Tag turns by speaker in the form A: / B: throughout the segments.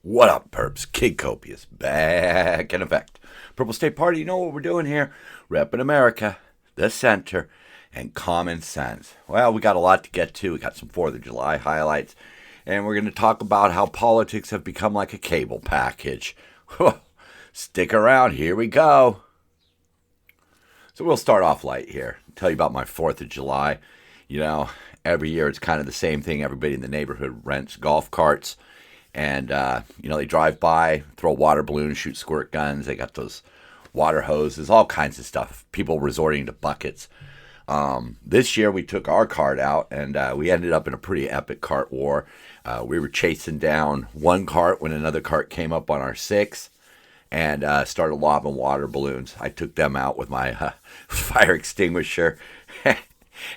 A: What up, perps? Kid Copious back in effect. Purple State Party, you know what we're doing here? Repping America, the center, and common sense. Well, we got a lot to get to. We got some 4th of July highlights, and we're going to talk about how politics have become like a cable package. Stick around, here we go. So we'll start off light here. Tell you about my 4th of July. You know, every year it's kind of the same thing. Everybody in the neighborhood rents golf carts. And, they drive by, throw water balloons, shoot squirt guns. They got those water hoses, all kinds of stuff. People resorting to buckets. This year we took our cart out, and we ended up in a pretty epic cart war. We were chasing down one cart when another cart came up on our 6 and started lobbing water balloons. I took them out with my fire extinguisher,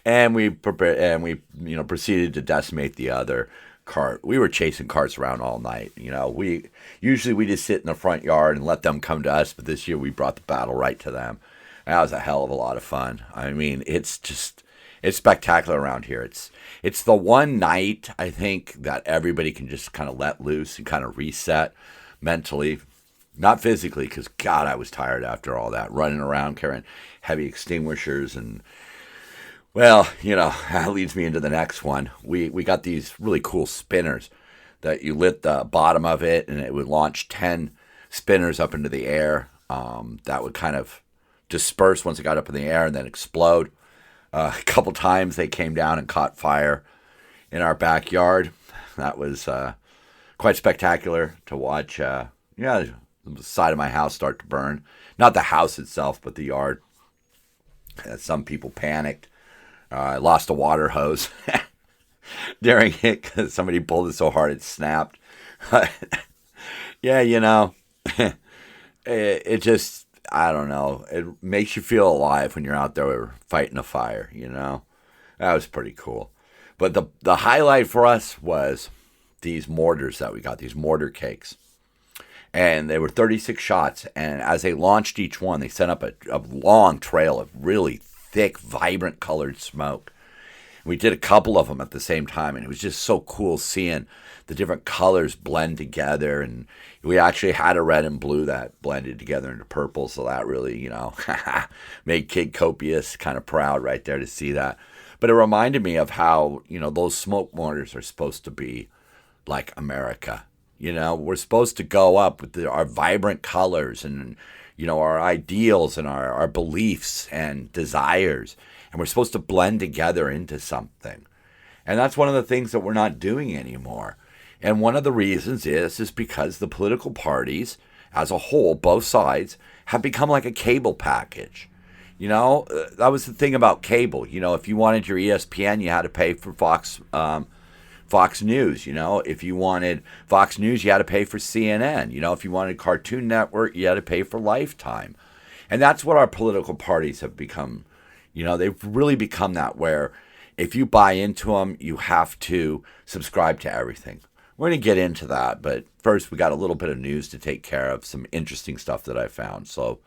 A: and we proceeded to decimate the other cart. We were chasing carts around all night. We just sit in the front yard and let them come to us, but this year we brought the battle right to them. That was a hell of a lot of fun. I mean, it's spectacular around here. It's the one night, I think, that everybody can just kind of let loose and kind of reset mentally, not physically, because God, I was tired after all that running around carrying heavy extinguishers. And well, that leads me into the next one. We got these really cool spinners that you lit the bottom of it, and it would launch 10 spinners up into the air. That would kind of disperse once it got up in the air and then explode. A couple times they came down and caught fire in our backyard. That was quite spectacular to watch. The side of my house start to burn. Not the house itself, but the yard. Some people panicked. I lost a water hose during it because somebody pulled it so hard it snapped. Yeah, it just, I don't know. It makes you feel alive when you're out there fighting a fire, That was pretty cool. But the highlight for us was these mortars that we got, these mortar cakes. And they were 36 shots. And as they launched each one, they sent up a long trail of really thick, vibrant colored smoke. We did a couple of them at the same time, and it was just so cool seeing the different colors blend together. And we actually had a red and blue that blended together into purple, so that really, made Kid Copious kind of proud right there to see that. But it reminded me of how, those smoke mortars are supposed to be like America. We're supposed to go up with our vibrant colors and our ideals and our beliefs and desires. And we're supposed to blend together into something. And that's one of the things that we're not doing anymore. And one of the reasons is because the political parties as a whole, both sides, have become like a cable package. That was the thing about cable. If you wanted your ESPN, you had to pay for Fox News. If you wanted Fox News, you had to pay for CNN. If you wanted Cartoon Network, you had to pay for Lifetime. And that's what our political parties have become. They've really become that, where if you buy into them, you have to subscribe to everything. We're going to get into that, but first we got a little bit of news to take care of, some interesting stuff that I found. So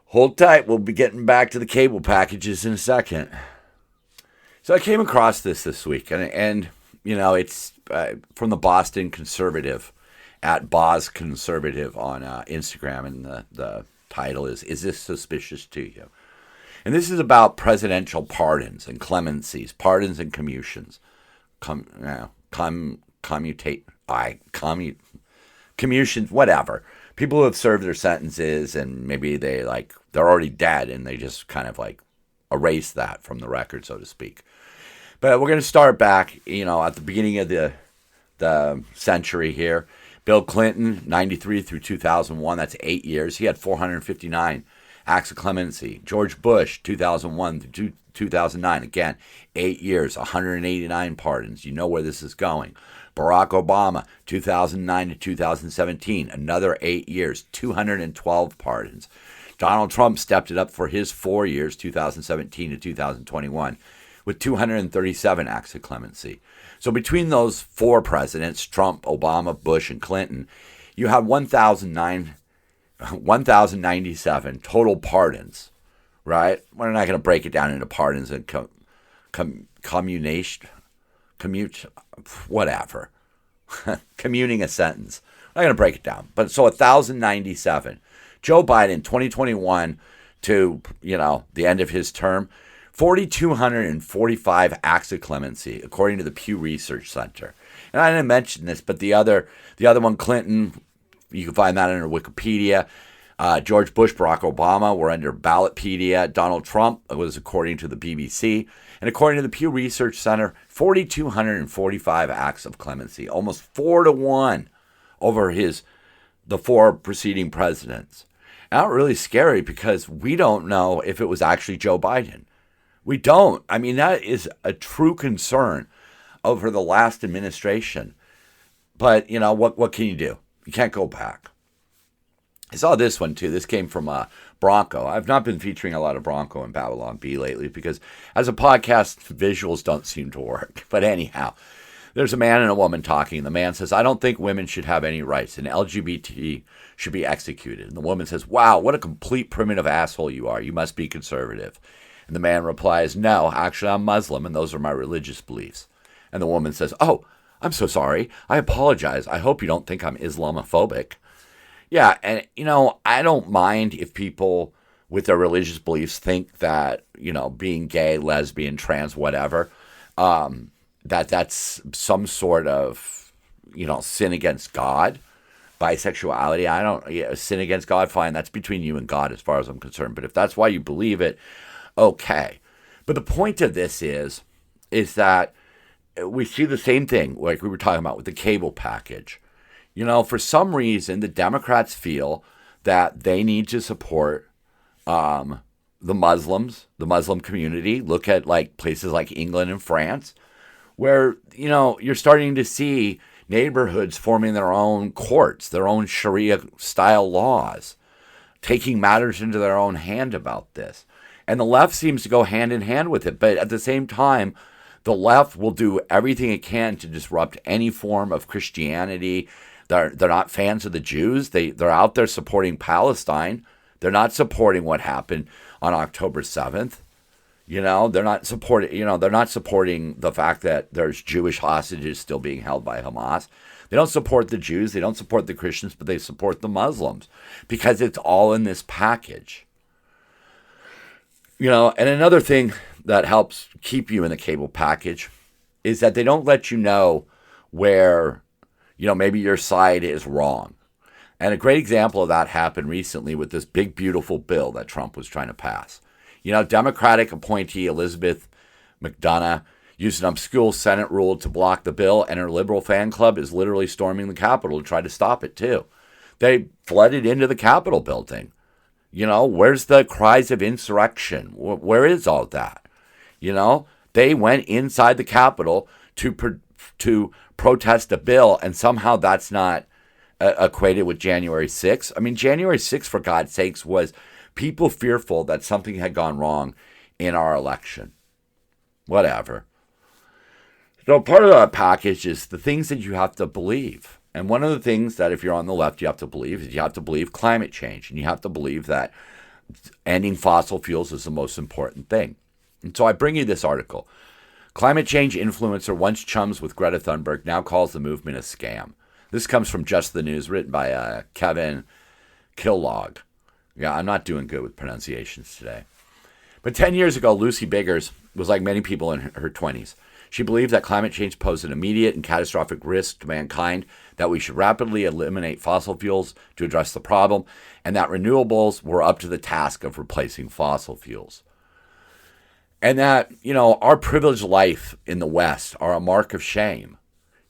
A: hold tight. We'll be getting back to the cable packages in a second. So I came across this week, and it's from the Boston Conservative, at Boz Conservative on Instagram, and the title is this suspicious to you? And this is about presidential pardons and clemencies, pardons and commutions, commutions, whatever. People who have served their sentences, and maybe they're already dead, and they just kind of erase that from the record, so to speak. But we're going to start back, at the beginning of the century here. Bill Clinton, 93 through 2001, that's 8 years. He had 459 acts of clemency. George Bush, 2001 through 2009, again, 8 years, 189 pardons. You know where this is going. Barack Obama, 2009 to 2017, another 8 years, 212 pardons. Donald Trump stepped it up for his 4 years, 2017 to 2021, with 237 acts of clemency. So between those 4 presidents, Trump, Obama, Bush, and Clinton, you had 1,097 total pardons, right? We're not going to break it down into pardons and commute, whatever. communing a sentence. I'm not going to break it down. But so 1,097. Joe Biden, 2021 to, the end of his term, 4,245 acts of clemency, according to the Pew Research Center. And I didn't mention this, but the other one, Clinton, you can find that under Wikipedia. George Bush, Barack Obama were under Ballotpedia. Donald Trump was according to the BBC. And according to the Pew Research Center, 4,245 acts of clemency, almost 4-1 over the four preceding presidents. Not really scary because we don't know if it was actually Joe Biden. We don't. I mean, that is a true concern over the last administration. But, what can you do? You can't go back. I saw this one, too. This came from Bronco. I've not been featuring a lot of Bronco and Babylon Bee lately because as a podcast, visuals don't seem to work. But anyhow, there's a man and a woman talking. The man says, I don't think women should have any rights, and LGBT should be executed. And the woman says, wow, what a complete primitive asshole you are. You must be conservative. And the man replies, no, actually, I'm Muslim, and those are my religious beliefs. And the woman says, oh, I'm so sorry. I apologize. I hope you don't think I'm Islamophobic. Yeah, and, I don't mind if people with their religious beliefs think that, being gay, lesbian, trans, whatever, that's some sort of, sin against God. Bisexuality, sin against God, fine, that's between you and God as far as I'm concerned. But if that's why you believe it, okay. But the point of this is that we see the same thing like we were talking about with the cable package. For some reason, the Democrats feel that they need to support the Muslims, the Muslim community. Look at places like England and France, where, you're starting to see neighborhoods forming their own courts, their own Sharia-style laws, taking matters into their own hand about this. And the left seems to go hand in hand with it. But at the same time, the left will do everything it can to disrupt any form of Christianity. They're not fans of the Jews. They're out there supporting Palestine. They're not supporting what happened on October 7th. They're not supporting the fact that there's Jewish hostages still being held by Hamas. They don't support the Jews. They don't support the Christians, but they support the Muslims because it's all in this package. And another thing that helps keep you in the cable package is that they don't let you know where, maybe your side is wrong. And a great example of that happened recently with this big, beautiful bill that Trump was trying to pass. Democratic appointee Elizabeth McDonough used an obscure Senate rule to block the bill, and her liberal fan club is literally storming the Capitol to try to stop it, too. They flooded into the Capitol building. Where's the cries of insurrection? Where is all that? They went inside the Capitol to protest a bill, and somehow that's not equated with January 6th. I mean, January 6th, for God's sakes, was people fearful that something had gone wrong in our election. Whatever. So part of that package is the things that you have to believe. And one of the things that if you're on the left you have to believe is you have to believe climate change. And you have to believe that ending fossil fuels is the most important thing. And so I bring you this article. Climate change influencer, once chums with Greta Thunberg, now calls the movement a scam. This comes from Just the News, written by Kevin Kellogg. Yeah, I'm not doing good with pronunciations today. But 10 years ago, Lucy Biggers was like many people in her 20s. She believed that climate change posed an immediate and catastrophic risk to mankind, that we should rapidly eliminate fossil fuels to address the problem, and that renewables were up to the task of replacing fossil fuels. And that, our privileged life in the West are a mark of shame,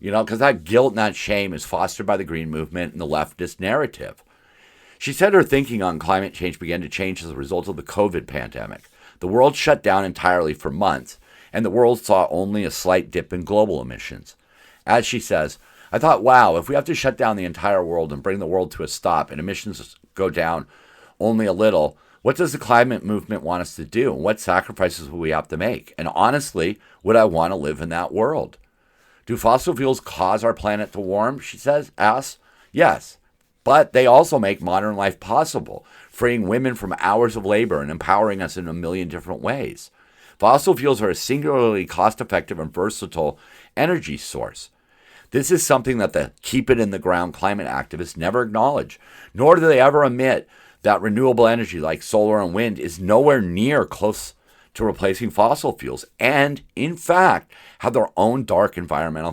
A: because that guilt and that shame is fostered by the Green Movement and the leftist narrative. She said her thinking on climate change began to change as a result of the COVID pandemic. The world shut down entirely for months, and the world saw only a slight dip in global emissions. As she says, I thought, wow, if we have to shut down the entire world and bring the world to a stop and emissions go down only a little, what does the climate movement want us to do? And what sacrifices will we have to make? And honestly, would I want to live in that world? Do fossil fuels cause our planet to warm? She asks. Yes. But they also make modern life possible, freeing women from hours of labor and empowering us in a million different ways. Fossil fuels are a singularly cost-effective and versatile energy source. This is something that the keep it in the ground climate activists never acknowledge, nor do they ever admit that renewable energy like solar and wind is nowhere near close to replacing fossil fuels and, in fact, have their own dark environmental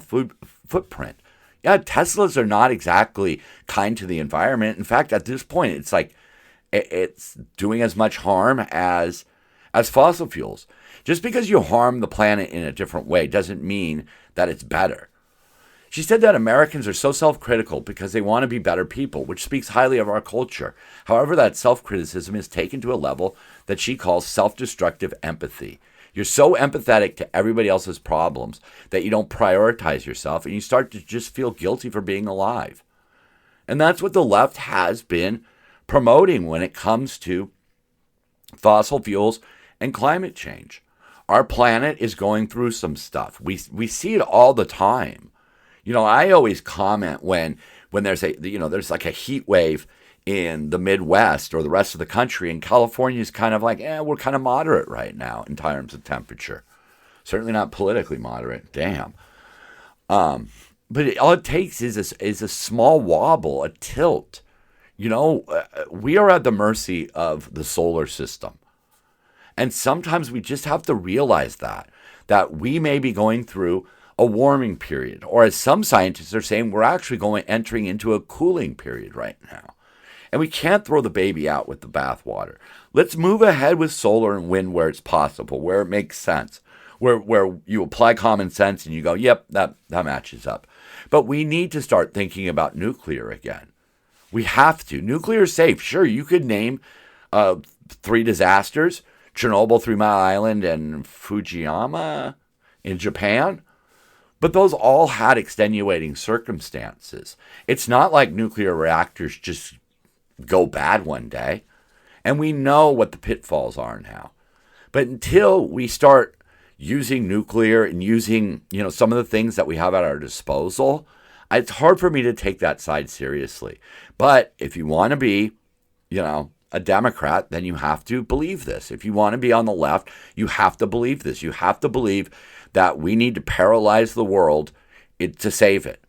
A: footprint. Yeah, Teslas are not exactly kind to the environment. In fact, at this point, it's like it's doing as much harm as fossil fuels. Just because you harm the planet in a different way doesn't mean that it's better. She said that Americans are so self-critical because they want to be better people, which speaks highly of our culture. However, that self-criticism is taken to a level that she calls self-destructive empathy. You're so empathetic to everybody else's problems that you don't prioritize yourself and you start to just feel guilty for being alive. And that's what the left has been promoting when it comes to fossil fuels and climate change. Our planet is going through some stuff. We see it all the time. You know, I always comment when there's there's like a heat wave in the Midwest or the rest of the country, and California is kind of like, we're kind of moderate right now in terms of temperature. Certainly not politically moderate. Damn. But all it takes is a small wobble, a tilt. You know, we are at the mercy of the solar system. And sometimes we just have to realize that we may be going through a warming period, or as some scientists are saying, we're actually entering into a cooling period right now. And we can't throw the baby out with the bathwater. Let's move ahead with solar and wind where it's possible, where it makes sense, where you apply common sense and you go, yep, that matches up. But we need to start thinking about nuclear again. We have to. Nuclear is safe. Sure, you could name 3 disasters, Chernobyl, 3 Mile Island, and Fujiyama in Japan. But those all had extenuating circumstances. It's not like nuclear reactors just go bad one day. And we know what the pitfalls are now. But until we start using nuclear and using, some of the things that we have at our disposal, it's hard for me to take that side seriously. But if you want to be, a Democrat, then you have to believe this. If you want to be on the left, you have to believe this. You have to believe that we need to paralyze the world to save it.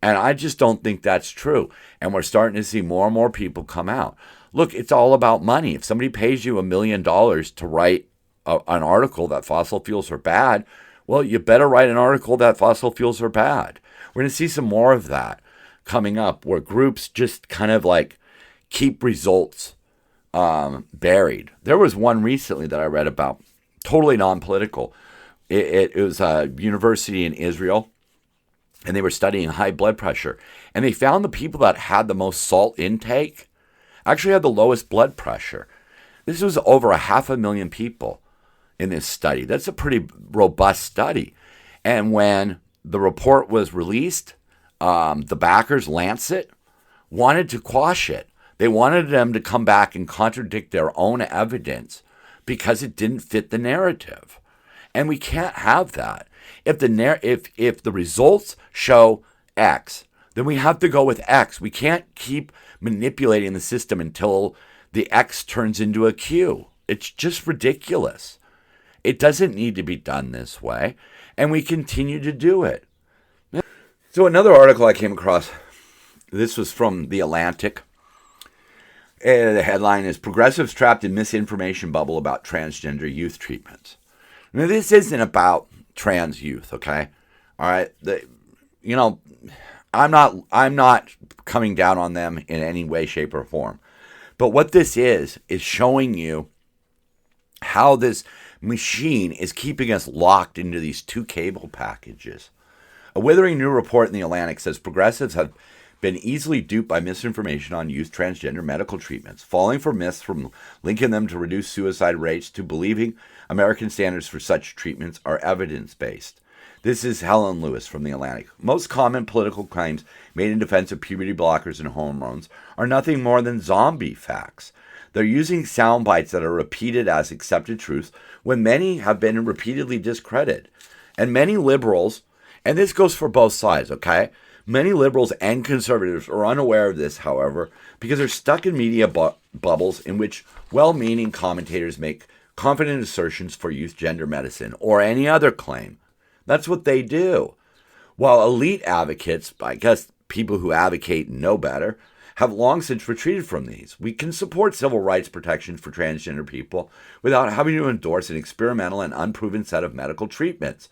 A: And I just don't think that's true. And we're starting to see more and more people come out. Look, it's all about money. If somebody pays you $1 million to write an article that fossil fuels are bad, well, you better write an article that fossil fuels are bad. We're going to see some more of that coming up, where groups just kind of like keep results buried. There was one recently that I read about, totally non-political. It was a university in Israel, and they were studying high blood pressure. And they found the people that had the most salt intake actually had the lowest blood pressure. This was over 500,000 people in this study. That's a pretty robust study. And when the report was released, the backers, Lancet, wanted to quash it. They wanted them to come back and contradict their own evidence because it didn't fit the narrative. And we can't have that. If the results show X, then we have to go with X. We can't keep manipulating the system until the X turns into a Q. It's just ridiculous. It doesn't need to be done this way, and we continue to do it. So another article I came across, this was from The Atlantic. The headline is, Progressives Trapped in Misinformation Bubble About Transgender Youth Treatments. Now, this isn't about trans youth, okay? All right? I'm not coming down on them in any way, shape, or form. But what this is showing you how this machine is keeping us locked into these 2 cable packages. A withering new report in The Atlantic says progressives have been easily duped by misinformation on youth transgender medical treatments, falling for myths from linking them to reduced suicide rates to believing American standards for such treatments are evidence-based. This is Helen Lewis from The Atlantic. Most common political claims made in defense of puberty blockers and hormones are nothing more than zombie facts. They're using sound bites that are repeated as accepted truths when many have been repeatedly discredited. And many liberals, and this goes for both sides, okay? Many liberals and conservatives are unaware of this, however, because they're stuck in media bubbles in which well-meaning commentators make confident assertions for youth gender medicine or any other claim. That's what they do. while elite advocates, I guess people who advocate and know better, have long since retreated from these. We can support civil rights protections for transgender people without having to endorse an experimental and unproven set of medical treatments,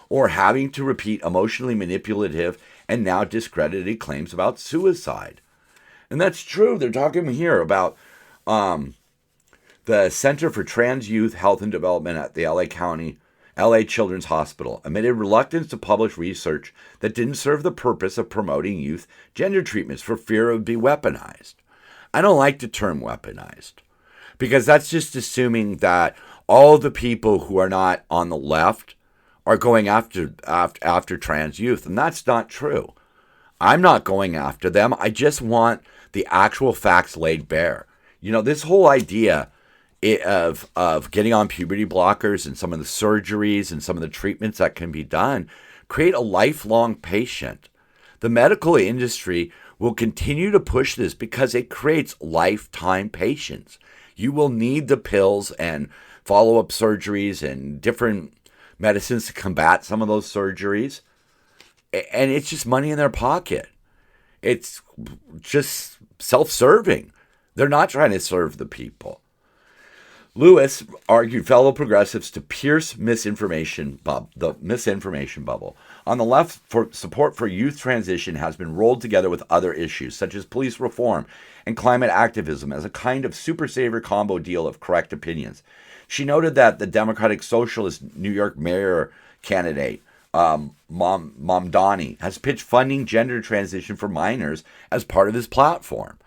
A: or having to repeat emotionally manipulative and now discredited claims about suicide. And that's true. They're talking here about the Center for Trans Youth Health and Development at the LA Children's Hospital admitted reluctance to publish research that didn't serve the purpose of promoting youth gender treatments for fear it would be weaponized. I don't like the term weaponized because that's just assuming that all the people who are not on the left are going after trans youth, and that's not true. I'm not going after them. I just want the actual facts laid bare. This whole idea of getting on puberty blockers and some of the surgeries and some of the treatments that can be done create a lifelong patient. The medical industry will continue to push this because it creates lifetime patients. You will need the pills and follow-up surgeries and different medicines to combat some of those surgeries. And it's just money in their pocket. It's just self-serving. They're not trying to serve the people. Lewis argued fellow progressives to pierce the misinformation bubble. On the left, support for youth transition has been rolled together with other issues, such as police reform and climate activism, as a kind of super saver combo deal of correct opinions. She noted that the Democratic Socialist New York mayor candidate, Mamdani, has pitched funding gender transition for minors as part of his platform.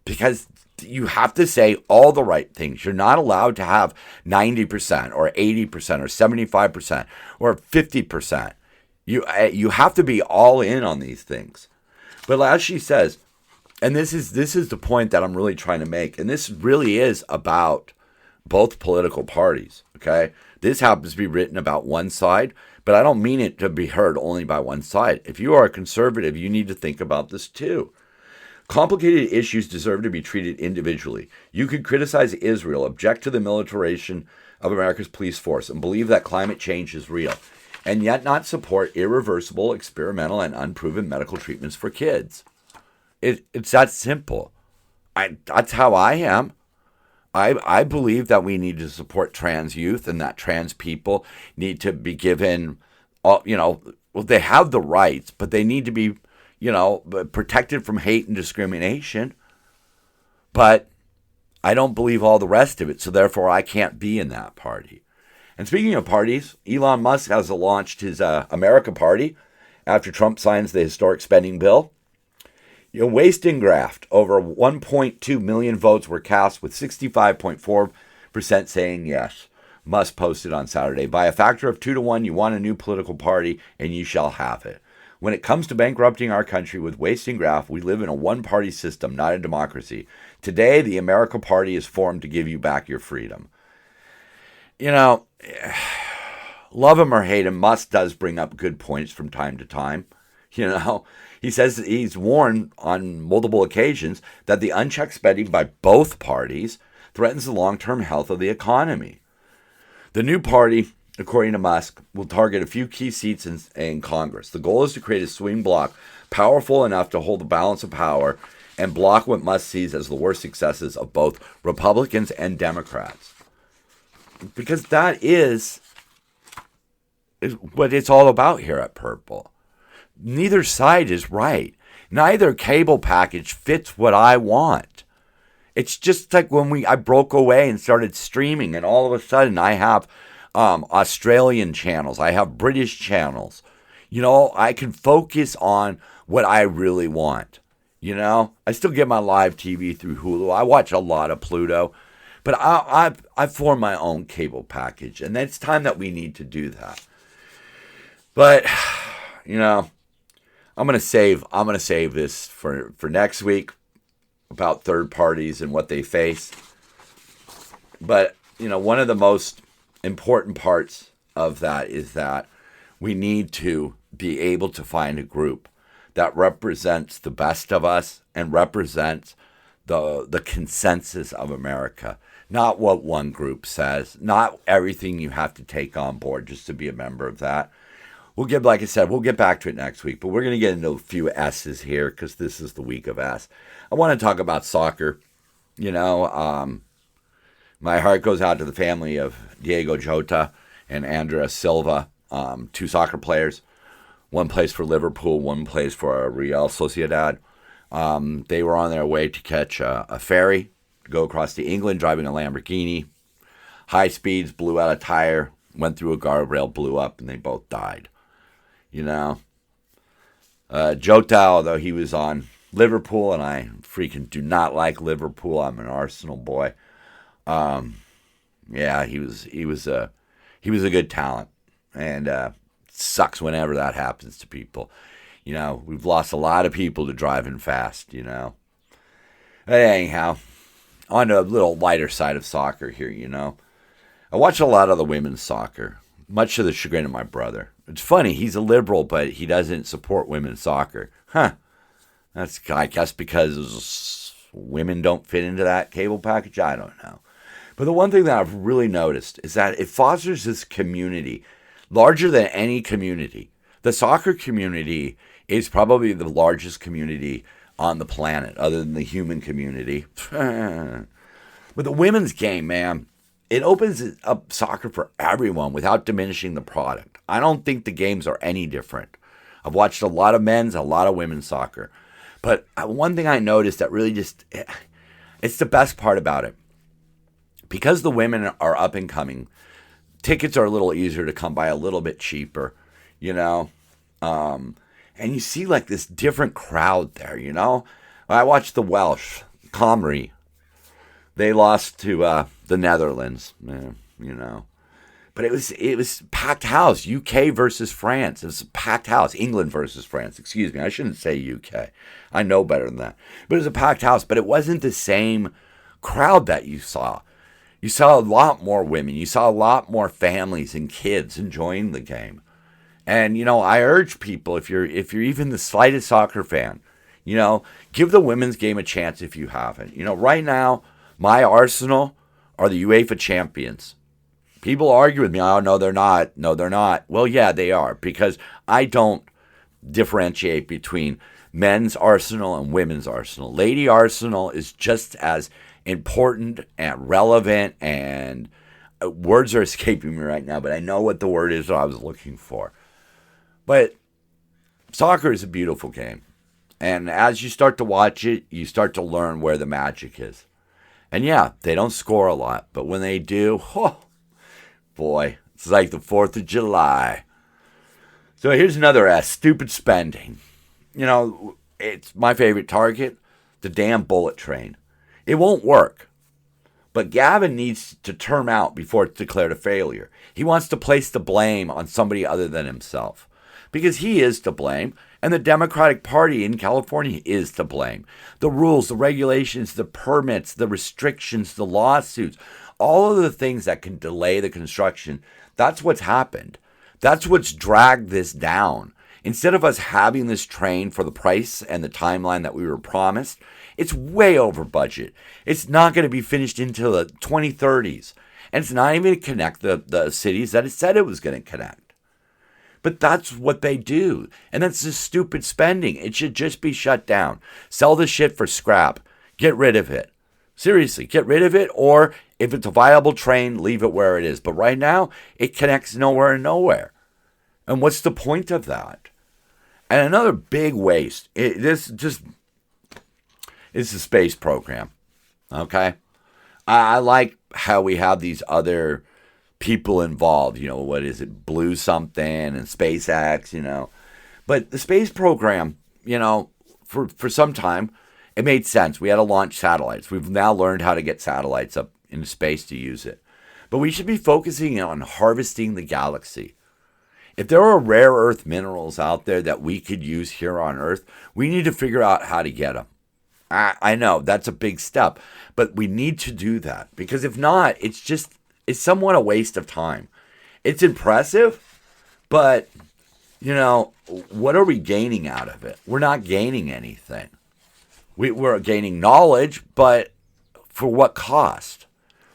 A: Because you have to say all the right things. You're not allowed to have 90% or 80% or 75% or 50%. You have to be all in on these things. But as she says, and this is the point that I'm really trying to make, and this really is about both political parties, okay? This happens to be written about one side, but I don't mean it to be heard only by one side. If you are a conservative, you need to think about this too. Complicated issues deserve to be treated individually. You could criticize Israel, object to the militarization of America's police force, and believe that climate change is real, and yet not support irreversible, experimental, and unproven medical treatments for kids. It's that simple. That's how I am. I believe that we need to support trans youth and that trans people need to be given, they have the rights, but they need to be, protected from hate and discrimination. But I don't believe all the rest of it, so therefore I can't be in that party. And speaking of parties, Elon Musk has launched his America Party after Trump signs the historic spending bill. Waste and graft. Over 1.2 million votes were cast, with 65.4% saying yes. Musk posted on Saturday. By a factor of 2 to 1, you want a new political party, and you shall have it. When it comes to bankrupting our country with waste and graft, we live in a one-party system, not a democracy. Today, the America Party is formed to give you back your freedom. Love him or hate him, Musk does bring up good points from time to time. He says that he's warned on multiple occasions that the unchecked spending by both parties threatens the long-term health of the economy. The new party, according to Musk, will target a few key seats in Congress. The goal is to create a swing bloc powerful enough to hold the balance of power and block what Musk sees as the worst successes of both Republicans and Democrats. Because that is what it's all about here at Purple. Neither side is right. Neither cable package fits what I want. It's just like when I broke away and started streaming, and all of a sudden I have Australian channels. I have British channels. I can focus on what I really want. I still get my live TV through Hulu. I watch a lot of Pluto. But I formed my own cable package, and it's time that we need to do that. But, I'm gonna save this for next week about third parties and what they face. But one of the most important parts of that is that we need to be able to find a group that represents the best of us and represents the consensus of America. Not what one group says, not everything you have to take on board just to be a member of that. like I said, we'll get back to it next week, but we're going to get into a few S's here because this is the week of S. I want to talk about soccer. You know, my heart goes out to the family of Diego Jota and Andrea Silva, two soccer players. One plays for Liverpool, one plays for Real Sociedad. They were on their way to catch a ferry to go across to England, driving a Lamborghini. High speeds, blew out a tire, went through a guardrail, blew up, and they both died. You know, Jota, although he was on Liverpool, and I freaking do not like Liverpool. I'm an Arsenal boy. Yeah, he was a good talent, and sucks whenever that happens to people. You know, we've lost a lot of people to driving fast. You know, but anyhow, on to a little lighter side of soccer here. You know, I watch a lot of the women's soccer, much to the chagrin of my brother. It's funny, he's a liberal, but he doesn't support women's soccer. Huh. That's, I guess, because women don't fit into that cable package. I don't know. But the one thing that I've really noticed is that it fosters this community, larger than any community. The soccer community is probably the largest community on the planet, other than the human community. But the women's game, man, it opens up soccer for everyone without diminishing the product. I don't think the games are any different. I've watched a lot of men's, a lot of women's soccer. But one thing I noticed that really just, it's the best part about it. Because the women are up and coming, tickets are a little easier to come by, a little bit cheaper, you know. And you see like this different crowd there, you know. I watched the Welsh, Comrie. They lost to the Netherlands, you know. But it was packed house, UK versus France. It was a packed house, England versus France. Excuse me, I shouldn't say UK. I know better than that. But it was a packed house, but it wasn't the same crowd that you saw. You saw a lot more women. You saw a lot more families and kids enjoying the game. And, you know, I urge people, if you're even the slightest soccer fan, you know, give the women's game a chance if you haven't. You know, right now, my Arsenal are the UEFA champions. People argue with me, oh, no, they're not. No, they're not. Well, yeah, they are, because I don't differentiate between men's Arsenal and women's Arsenal. Lady Arsenal is just as important and relevant, and words are escaping me right now, but I know what the word is that I was looking for. But soccer is a beautiful game. And as you start to watch it, you start to learn where the magic is. And yeah, they don't score a lot, but when they do, oh, boy, it's like the 4th of July. So here's another S, stupid spending. You know, it's my favorite target, the damn bullet train. It won't work. But Gavin needs to term out before it's declared a failure. He wants to place the blame on somebody other than himself, because he is to blame, and the Democratic Party in California is to blame. The rules, the regulations, the permits, the restrictions, the lawsuits, all of the things that can delay the construction, that's what's happened. That's what's dragged this down. Instead of us having this train for the price and the timeline that we were promised, it's way over budget. It's not going to be finished until the 2030s. And it's not even going to connect the cities that it said it was going to connect. But that's what they do. And that's just stupid spending. It should just be shut down. Sell the shit for scrap. Get rid of it. Seriously, get rid of it. Or if it's a viable train, leave it where it is. But right now, it connects nowhere and nowhere. And what's the point of that? And another big waste. This is the space program. Okay? I like how we have these other people involved. You know, what is it? Blue something and SpaceX, you know. But the space program, you know, for some time, it made sense. We had to launch satellites. We've now learned how to get satellites up into space to use it. But we should be focusing on harvesting the galaxy. If there are rare earth minerals out there that we could use here on Earth, we need to figure out how to get them. I know that's a big step, but we need to do that, because if not, it's somewhat a waste of time. It's impressive, but, you know, what are we gaining out of it? We're not gaining anything. We're gaining knowledge, but for what cost?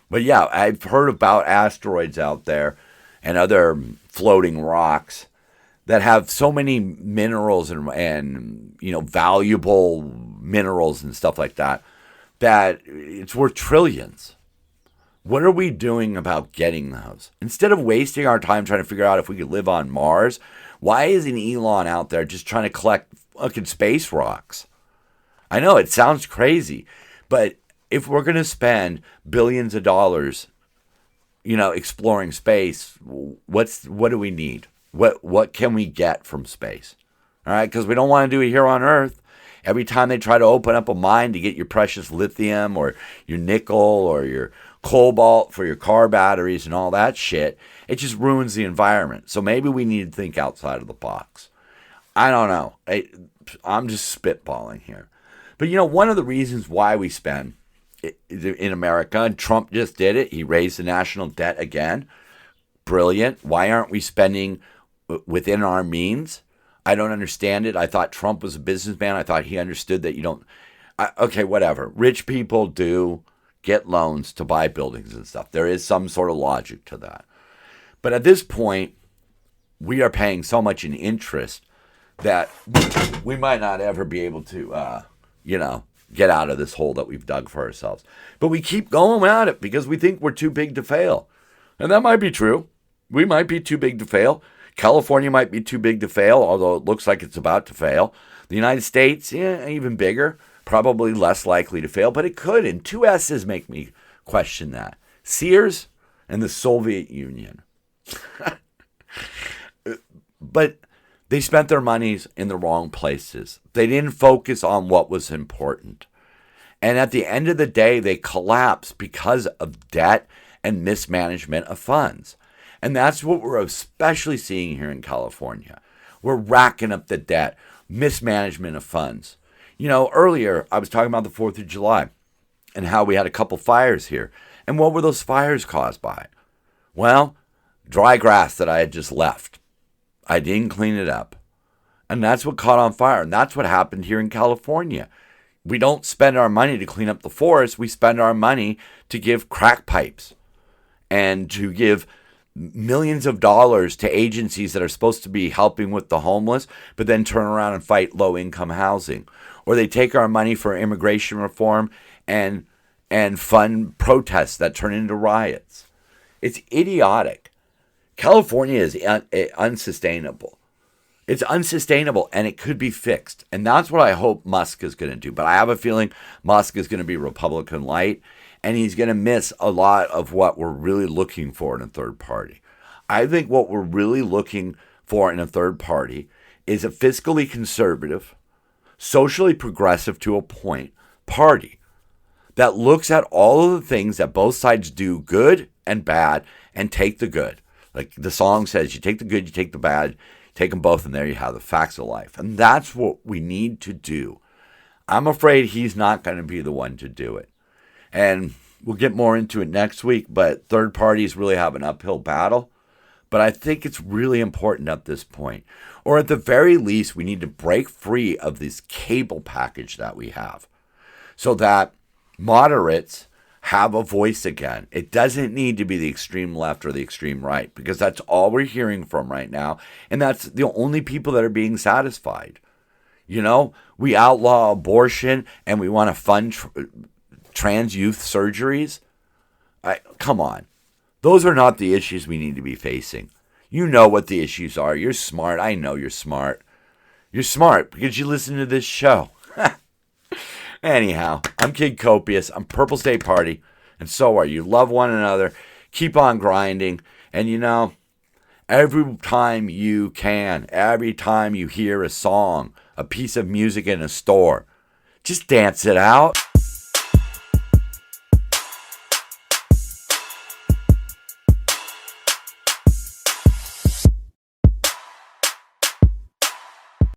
A: But yeah, I've heard about asteroids out there and other floating rocks that have so many minerals and valuable minerals and stuff like that it's worth trillions. What are we doing about getting those? Instead of wasting our time trying to figure out if we could live on Mars, why isn't Elon out there just trying to collect fucking space rocks? I know it sounds crazy, but if we're going to spend billions of dollars, exploring space, what do we need? What can we get from space? All right, because we don't want to do it here on Earth. Every time they try to open up a mine to get your precious lithium or your nickel or your cobalt for your car batteries and all that shit, it just ruins the environment. So maybe we need to think outside of the box. I don't know. I'm just spitballing here. But one of the reasons why we spend in America, and Trump just did it, he raised the national debt again. Brilliant. Why aren't we spending within our means? I don't understand it. I thought Trump was a businessman. I thought he understood that you don't. Okay, whatever. Rich people do get loans to buy buildings and stuff. There is some sort of logic to that. But at this point, we are paying so much in interest that we might not ever be able to, get out of this hole that we've dug for ourselves. But we keep going at it because we think we're too big to fail. And that might be true. We might be too big to fail. California might be too big to fail, although it looks like it's about to fail. The United States, even bigger, probably less likely to fail, but it could. And two S's make me question that. Sears and the Soviet Union. But they spent their monies in the wrong places. They didn't focus on what was important. And at the end of the day, they collapsed because of debt and mismanagement of funds. And that's what we're especially seeing here in California. We're racking up the debt, mismanagement of funds. Earlier I was talking about the 4th of July and how we had a couple fires here. And what were those fires caused by? Well, dry grass that I had just left. I didn't clean it up. And that's what caught on fire. And that's what happened here in California. We don't spend our money to clean up the forest. We spend our money to give crack pipes and to give millions of dollars to agencies that are supposed to be helping with the homeless, but then turn around and fight low-income housing. Or they take our money for immigration reform and fund protests that turn into riots. It's idiotic. California is unsustainable. It's unsustainable, and it could be fixed. And that's what I hope Musk is going to do. But I have a feeling Musk is going to be Republican light, and he's going to miss a lot of what we're really looking for in a third party. I think what we're really looking for in a third party is a fiscally conservative, socially progressive to a point party that looks at all of the things that both sides do, good and bad, and take the good. Like the song says, you take the good, you take the bad, take them both, and there you have the facts of life. And that's what we need to do. I'm afraid he's not going to be the one to do it. And we'll get more into it next week, but third parties really have an uphill battle. But I think it's really important at this point. Or at the very least, we need to break free of this cable package that we have so that moderates have a voice again. It doesn't need to be the extreme left or the extreme right, because that's all we're hearing from right now. And that's the only people that are being satisfied. We outlaw abortion and we want to fund trans youth surgeries. Come on. Those are not the issues we need to be facing. You know what the issues are. You're smart. I know you're smart. You're smart because you listen to this show. Anyhow, I'm Kid Copious. I'm Purple State Party. And so are you. Love one another. Keep on grinding. And every time you can, every time you hear a song, a piece of music in a store, just dance it out.